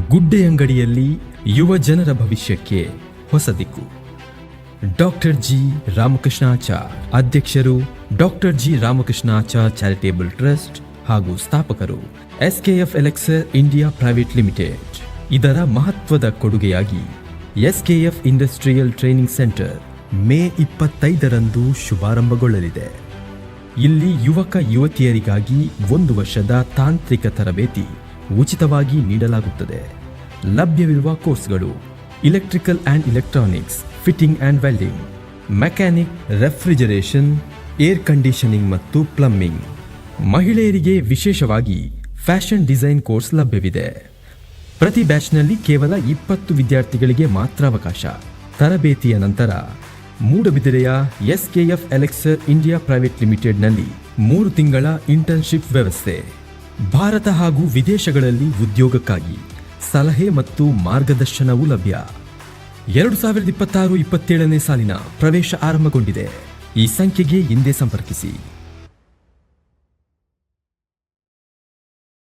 ಗುಡ್ಡೆ ಅಂಗಡಿಯಲ್ಲಿ ಯುವ ಜನರ ಭವಿಷ್ಯಕ್ಕೆ ಹೊಸ ದಿಕ್ಕು. ಡಾಕ್ಟರ್ ಜಿ ರಾಮಕೃಷ್ಣಾಚಾರ್, ಅಧ್ಯಕ್ಷರು doctor G Ramakrishnachar charitable trust ಹಾಗೂ ಸ್ಥಾಪಕರು SKF Elixer India private limited. ಇದರ ಮಹತ್ವದ ಕೊಡುಗೆಯಾಗಿ SKF industrial training centre May 25ರಂದು ಶುಭಾರಂಭಗೊಳ್ಳಲಿದೆ. ಇಲ್ಲಿ ಯುವಕ ಯುವತಿಯರಿಗಾಗಿ 1 ವರ್ಷದ ತಾಂತ್ರಿಕ ತರಬೇತಿ ಉಚಿತವಾಗಿ ನೀಡಲಾಗುತ್ತದೆ. ಲಭ್ಯವಿರುವ ಕೋರ್ಸ್ಗಳು: electrical and electronics, fitting and welding, mechanic, refrigeration, air conditioning ಮತ್ತು ಪ್ಲಂಬಿಂಗ್. ಮಹಿಳೆಯರಿಗೆ ವಿಶೇಷವಾಗಿ ಫ್ಯಾಷನ್ ಡಿಸೈನ್ ಕೋರ್ಸ್ ಲಭ್ಯವಿದೆ. ಪ್ರತಿ ಬ್ಯಾಚ್ನಲ್ಲಿ ಕೇವಲ 20 ವಿದ್ಯಾರ್ಥಿಗಳಿಗೆ ಮಾತ್ರ ಅವಕಾಶ. ತರಬೇತಿಯ ನಂತರ ಮೂಡಬಿದಿರೆಯ SKF ಎಲೆಕ್ಸರ್ ಇಂಡಿಯಾ ಪ್ರೈವೇಟ್ ಲಿಮಿಟೆಡ್ನಲ್ಲಿ 3 ತಿಂಗಳ ಇಂಟರ್ನ್ಶಿಪ್ ವ್ಯವಸ್ಥೆ. ಭಾರತ ಹಾಗೂ ವಿದೇಶಗಳಲ್ಲಿ ಉದ್ಯೋಗಕ್ಕಾಗಿ ಸಲಹೆ ಮತ್ತು ಮಾರ್ಗದರ್ಶನವೂ ಲಭ್ಯ. 2026-27ನೇ ಸಾಲಿನ ಪ್ರವೇಶ ಆರಂಭಗೊಂಡಿದೆ. ಈ ಸಂಖ್ಯೆಗೆ ಹಿಂದೆ ಸಂಪರ್ಕಿಸಿ.